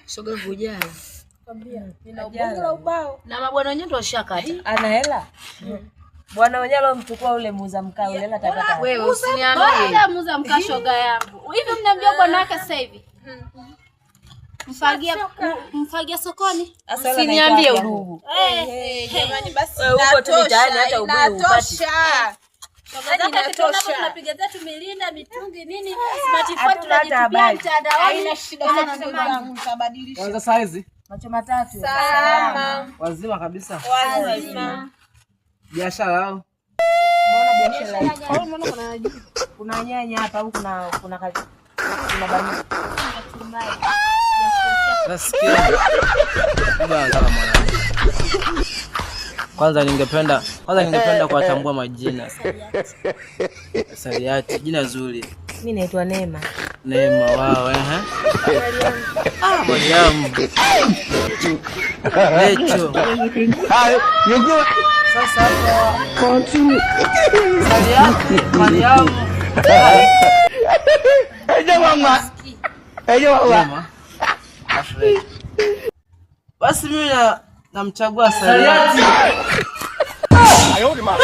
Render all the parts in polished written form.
Shoga vujana. Kwambia nina ubongo la ubao. Na mabwana wenyewe ndio washakata. Ana hela? Bwana wenyewe alomchukua ule muuza mkaa ule hela atapata. Wewe usiniambie. Bwana muuza mkaa shoga yangu. Hivi mnamjua bwana wake sasa hivi? Mfagia sokoni. Usiniambie udugu. Jamani basi huko tu mitaani hata ubuyu upati. Tunapiga zetu milinda, mitungi nini? Smartphone tunajitibia mtandaoni. Haina shida sana mtabadilisha. Kwanza saizi? Macho matatu. Salama. Wazima kabisa. Wazima. Biashara yao. Unaona kuna nyanya hapa au kuna kazi. Kuna bani. Nasikia. Bwana mwana. Kwanza ningependa kuwatambua majina. Sariati, jina zuri. Mimi naitwa Neema. Neema, wao Mariam. Lecho. Yuko. Sasa continue. Sariati, Mariam. Mama. Basi mimi namchagua Sariati. Ayo ni mama.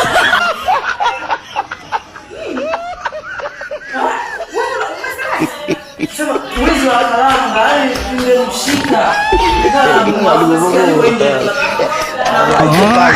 Sema uwezo wa karanga nimemshika. Kama